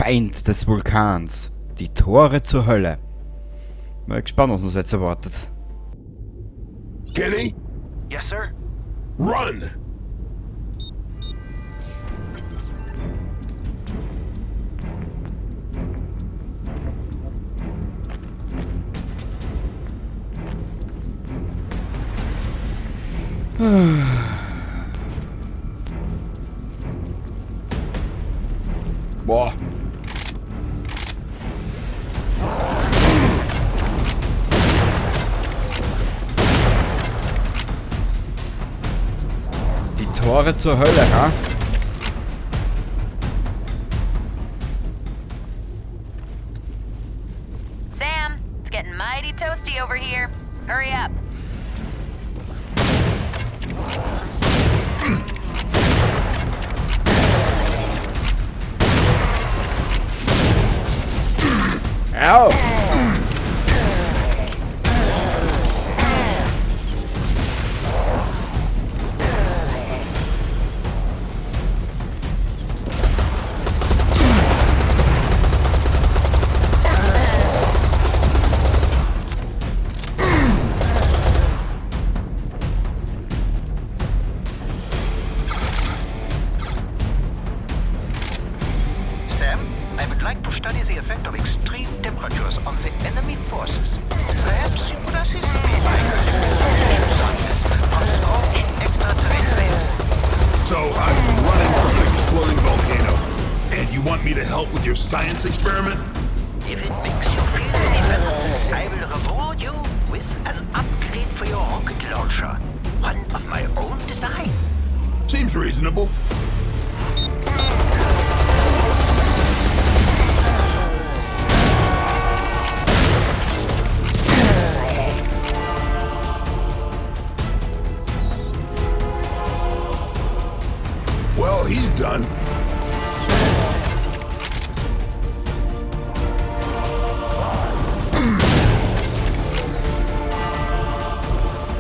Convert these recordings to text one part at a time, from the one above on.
Feind des Vulkans. Die Tore zur Hölle. Mal gespannt, was uns jetzt erwartet. Kenny, Yes, sir? run! Boah. Die Tore zur Hölle, ha? Sam, it's getting mighty toasty over here. Hurry up. Au! Sam, I would like to study the effect of extreme temperatures on the enemy forces. Perhaps you could assist me by collecting some tissue samples from scorched extraterrestrials. So I'm running from an exploding volcano, and you want me to help with your science experiment? If it makes you feel any better, I will reward you with an upgrade for your rocket launcher. One of my own design. Seems reasonable. Well, he's done.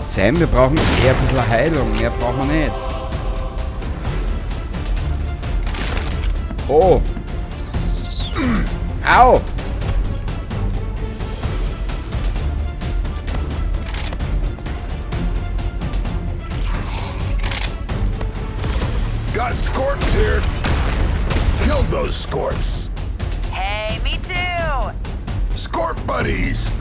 Sam, wir brauchen eher ein bisschen Heilung. Mehr brauchen wir nicht. Oh. Au. Got Scorps here. Killed those Scorps. Hey, me too. Scorp buddies.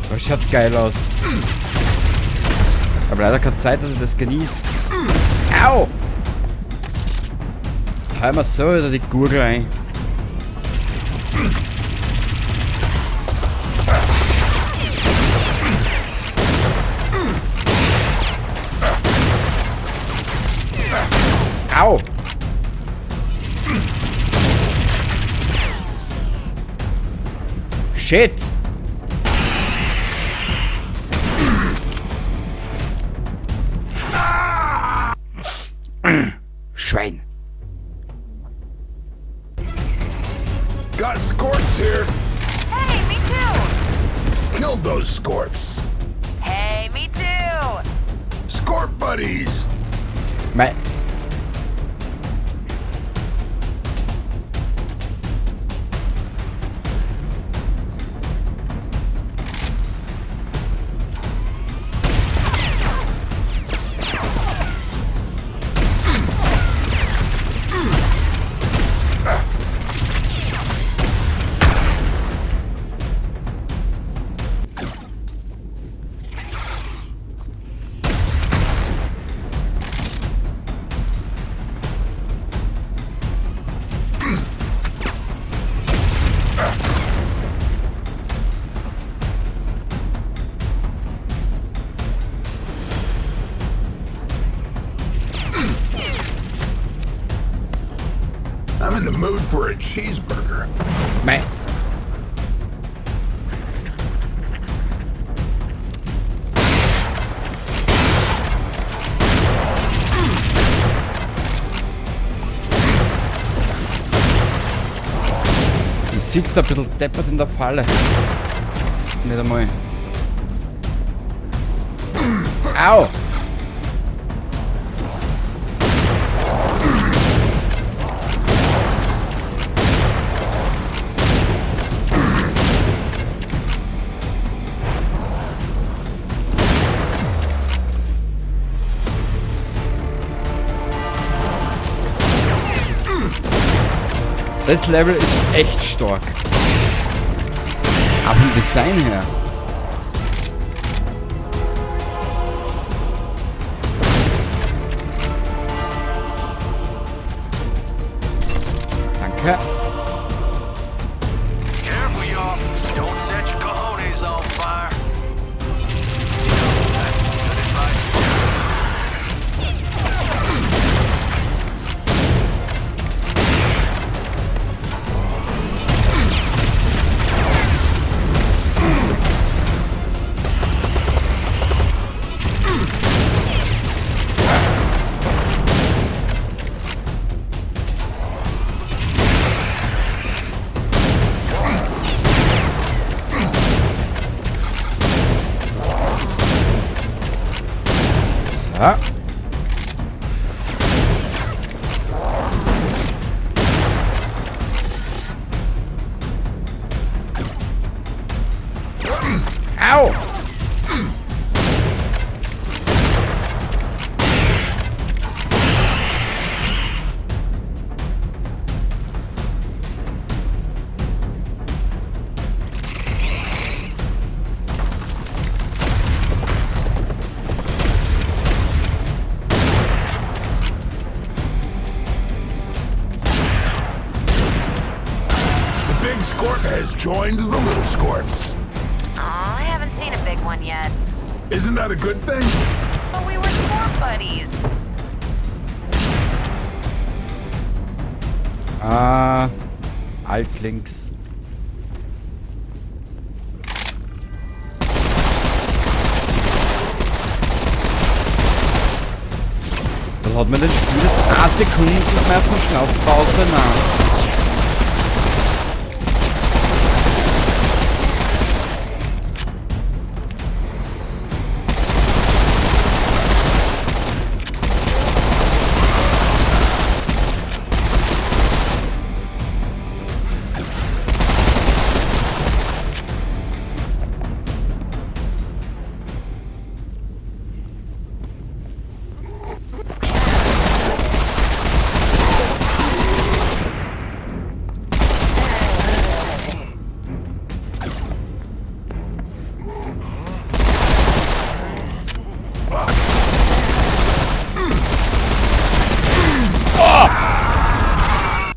Das schaut geil aus. Aber leider keine Zeit, dass ich das genieße. Au! Jetzt hauen wir so wieder die Gurgel ein. Au! Shit! Schwein! Got Scorps here. Hey, me too. Killed those Scorps. Hey, me too. Scorp buddies. Mei. I'm in the mood for a cheeseburger. Mei. Ich sitze ein bisschen deppert in der Falle. Nicht einmal. Au! Das Level ist echt stark. Aber vom Design her. Danke. Careful, y'all. Don't set your cojones on fire. That's some good advice. So. Au! The big Scorp has joined the little Scorps. Aw, I haven't seen a big one yet. Isn't that a good thing? But we were sport buddies. Altlinks. Dann hat man den Spiel 3 Sekunden mehr von Schnaufpause nach.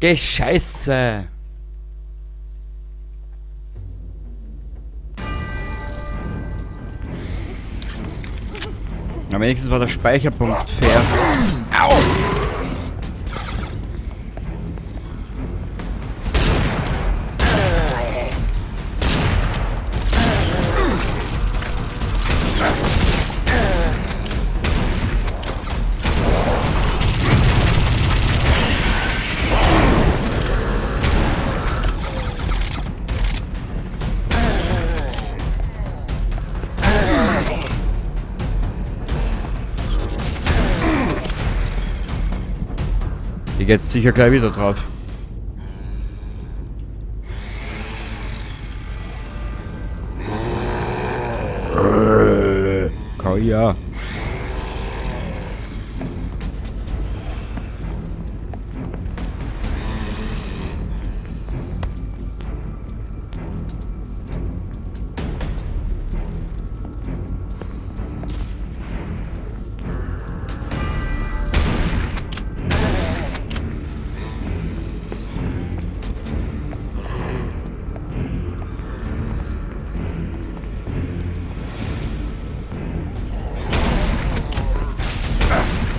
Scheiße! Aber wenigstens war der Speicherpunkt fair. Au! Ich geh jetzt sicher gleich wieder drauf. Ja.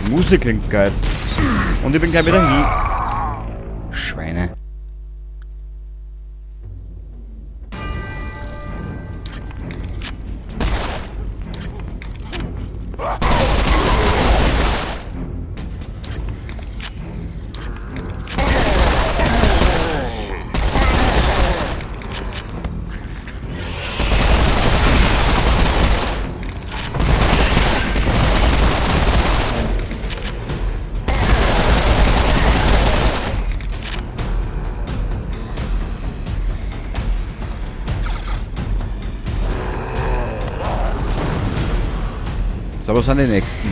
Musik klingt geil. Und ich bin gleich wieder hin. Schweine. So, was sind die nächsten?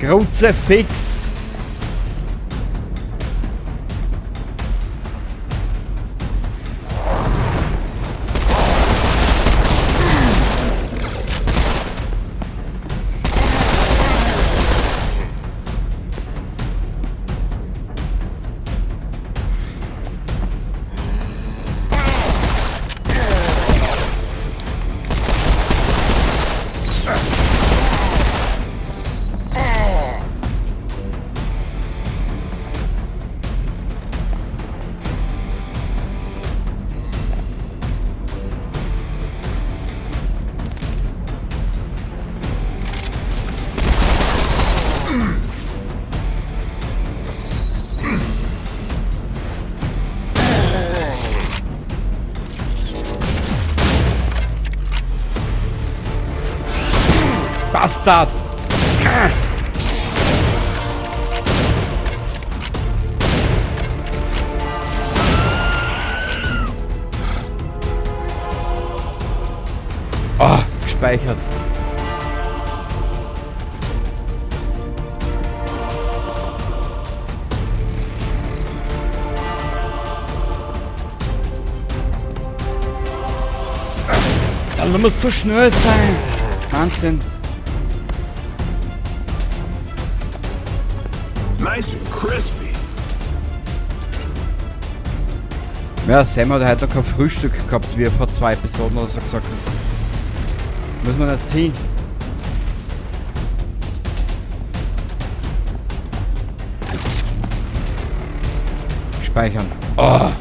Kruzifix! Bastard! Oh, gespeichert. Du musst so schnell sein. Wahnsinn. Nice and crispy. Ja, Sam hat heute noch kein Frühstück gehabt, wie er vor 2 Episoden oder so gesagt hat. Muss man jetzt hin? Speichern. Oh!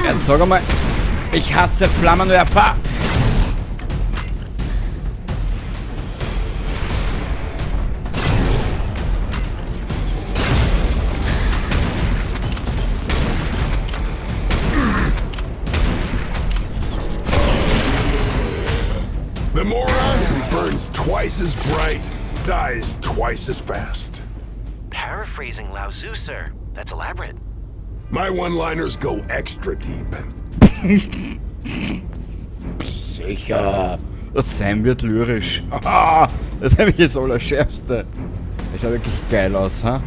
Jetzt sag einmal, ich hasse Flammenwerfer. The moron who burns twice as bright dies twice as fast. Paraphrasing Lao Tzu, sir. That's elaborate. My one-liners go extra deep. Sicher. Das Sam wird lyrisch. Ah, das ist nämlich das Allerschärfste. Das schaut wirklich geil aus, ha?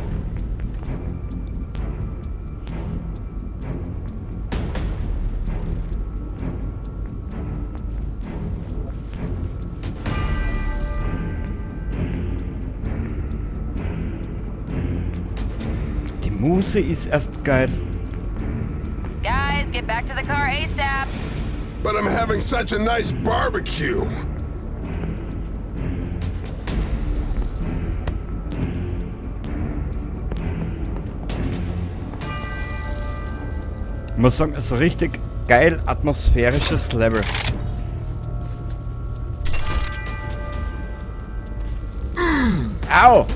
Die Muse ist erst geil. Guys, get back to the car ASAP. But I'm having such a nice barbecue. Ich muss sagen, es ist ein richtig geil atmosphärisches Level. Au!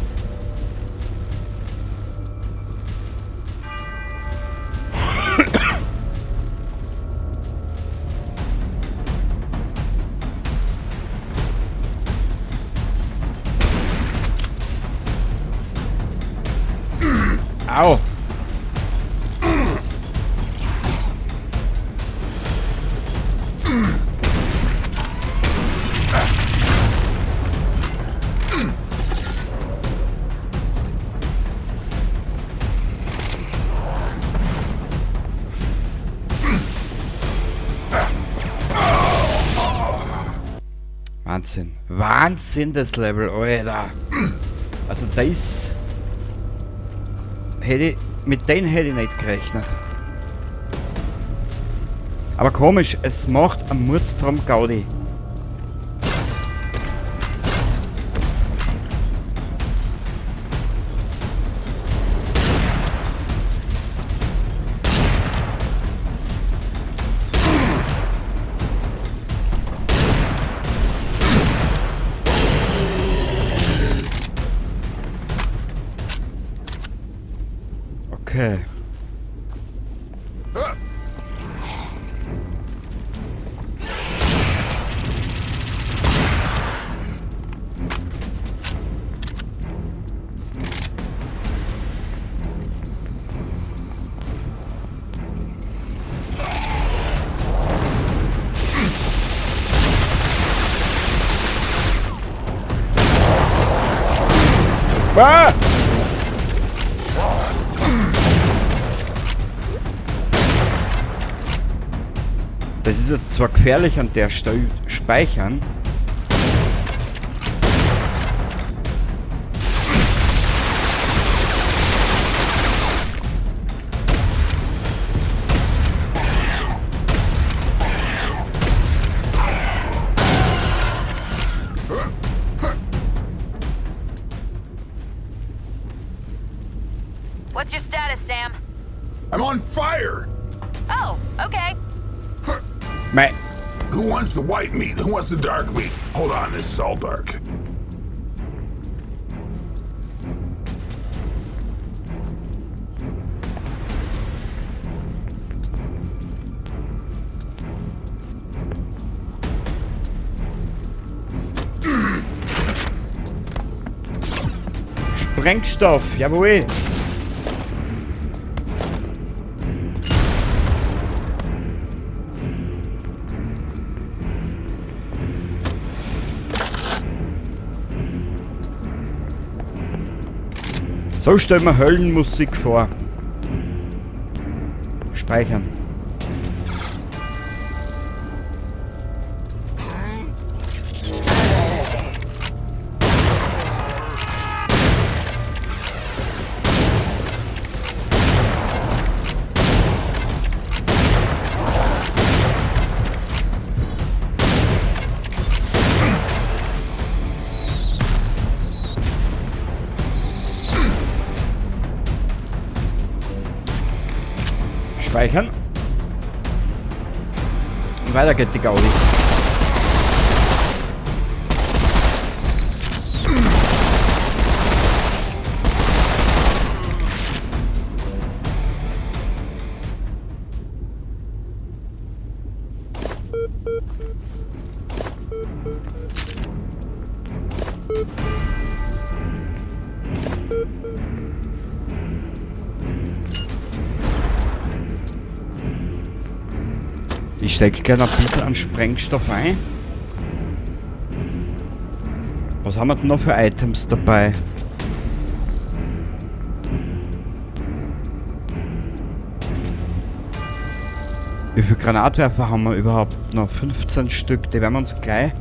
Au! Wahnsinn. Wahnsinn, das Level, Alter. Also das... mit denen hätte ich nicht gerechnet. Aber komisch, es macht am Mordstrom Gaudi. Okay. Ah! Das ist jetzt zwar gefährlich an der Stelle speichern. What's your status, Sam? I'm on fire! Oh, okay. Mei. Who wants the white meat? Who wants the dark meat? Hold on, this is all dark. Sprengstoff, jawohl. So stellen wir Höllenmusik vor. Speichern. Speichern. Und weiter geht die Gaudi. Ich stecke gerne ein bisschen an Sprengstoff ein. Was haben wir denn noch für Items dabei? Wie viele Granatwerfer haben wir überhaupt noch? 15 Stück, die werden wir uns gleich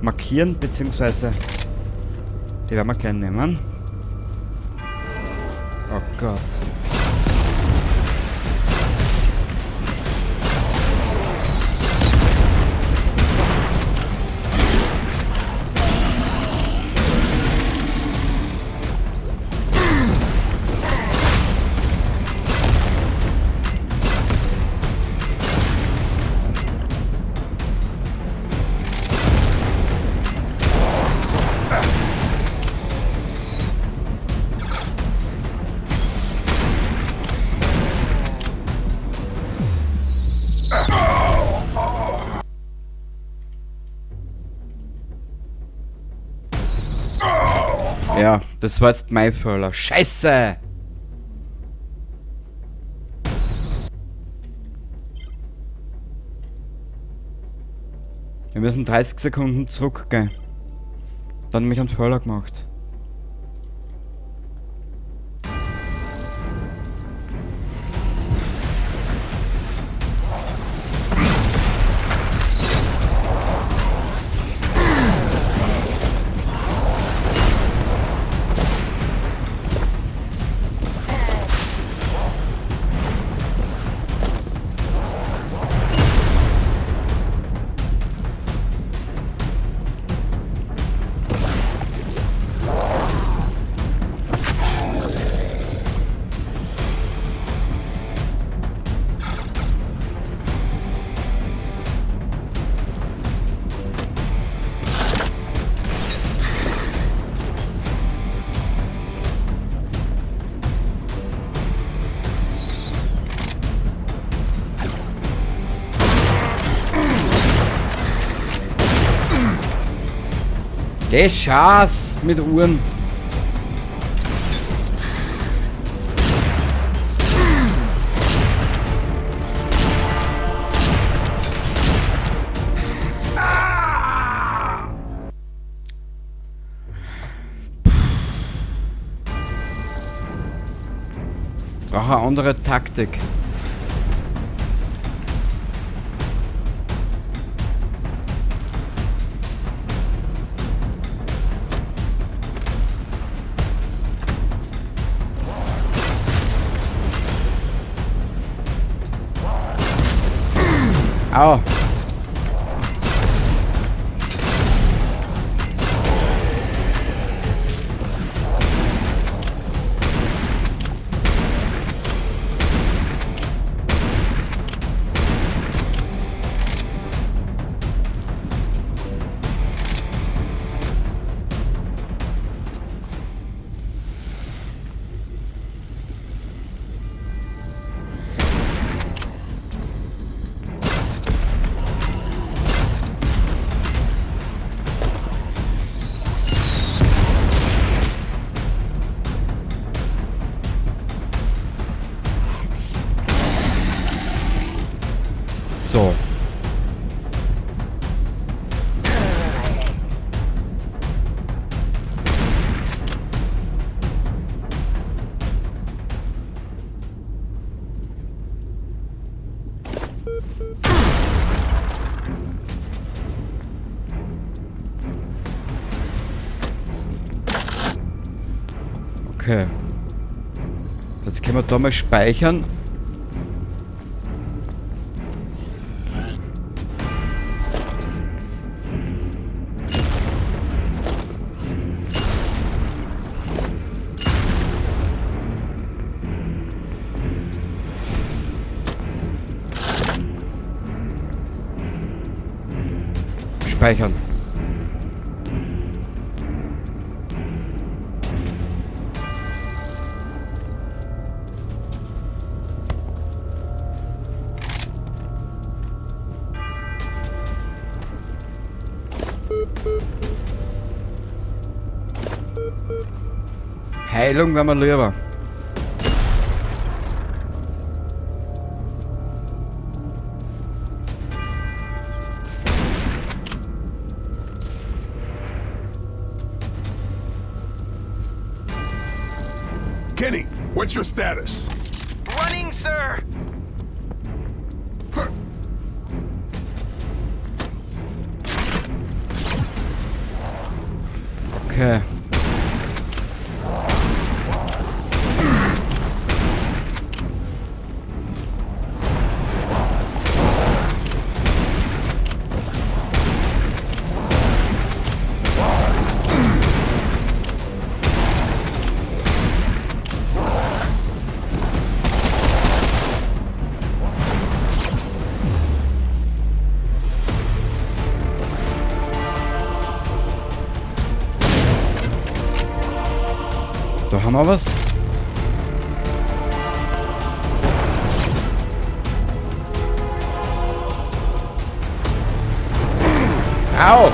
markieren, beziehungsweise die werden wir gleich nehmen. Oh Gott. Ja, das war jetzt mein Fehler. Scheiße! Wir müssen 30 Sekunden zurückgehen. Dann habe ich einen Fehler gemacht. Gescheiß mit Uhren. Brauche eine andere Taktik. Au. So. Okay. Jetzt können wir da mal speichern. Speichern. Heilung wäre mir lieber. Kenny, what's your status? Running, sir! Okay. Da haben wir was. Au!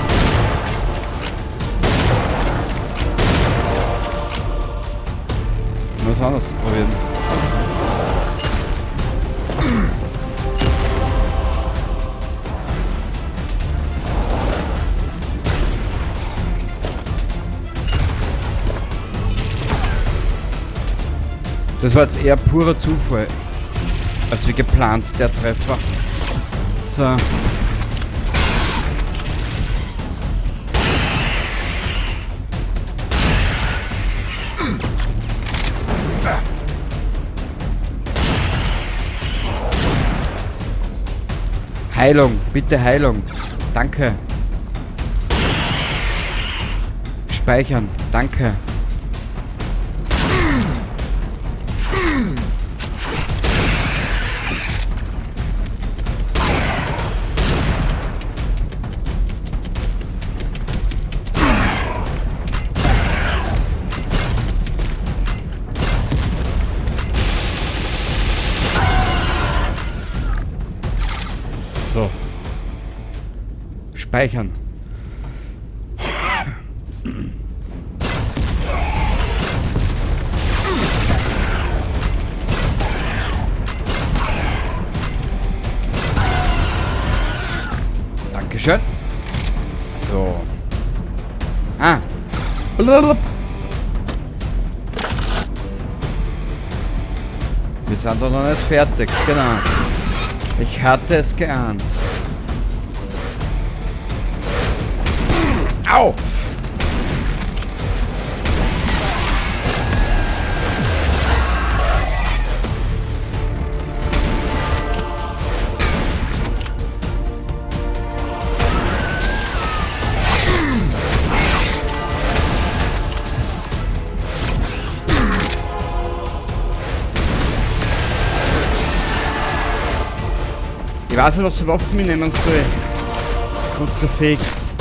Was anderes probieren. Das war jetzt eher purer Zufall, als wie geplant, der Treffer. So. Heilung, bitte Heilung. Danke. Speichern, danke. So. Speichern. Dankeschön. So. Ah. Blablabla. Wir sind doch noch nicht fertig, genau. Ich hatte es geahnt. Au! Ich weiß nicht, was für Waffen ich nehmen soll. Kruzifix.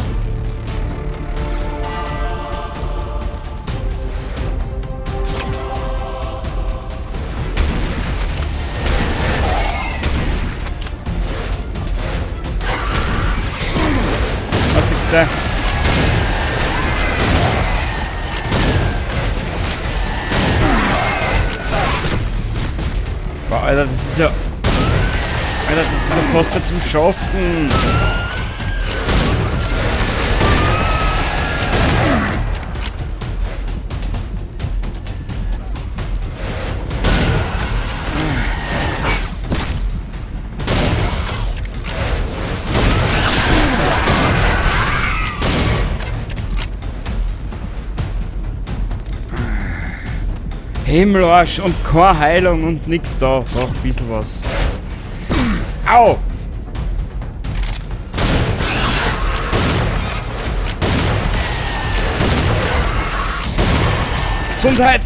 Was ist da? Boah, Alter, das ist ja... Alter, das ist ein Poster zum Schaffen. Himmelarsch und keine Heilung und nix da. Braucht ein bisschen was. Au! Gesundheit!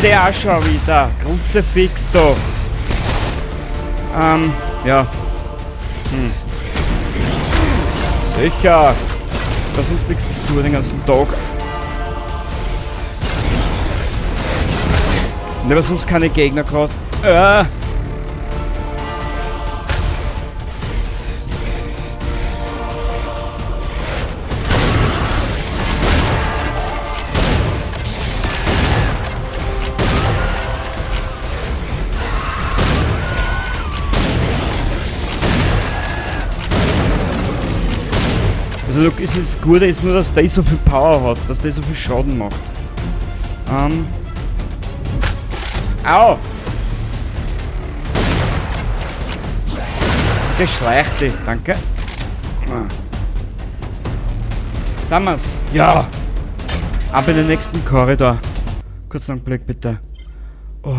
Der auch schon wieder. Kruzifix da. Ja. Sicher. Da ist uns nichts zu tun den ganzen Tag. Ne, aber sonst keine Gegner gerade. Also das Gute ist nur, dass der so viel Power hat, dass der so viel Schaden macht. Au! Geschleicht die, danke. Sind wir's? Ja! Ab in den nächsten Korridor. Kurz einen Blick bitte. Oh.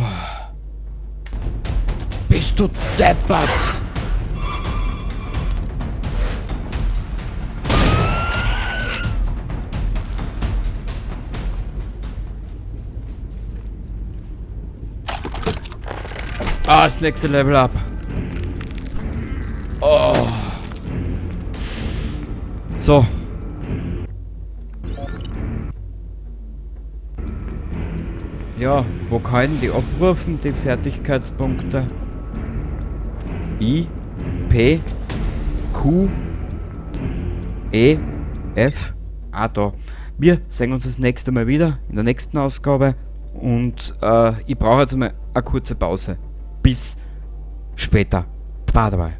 Bist du deppert? Ah, das nächste Level up. Oh. So. Ja, wo kann die abrufen, die Fertigkeitspunkte? I, P, Q, E, F. Ah, da. Wir sehen uns das nächste Mal wieder in der nächsten Ausgabe. Und ich brauche jetzt mal eine kurze Pause. Bis später. Bye dabei.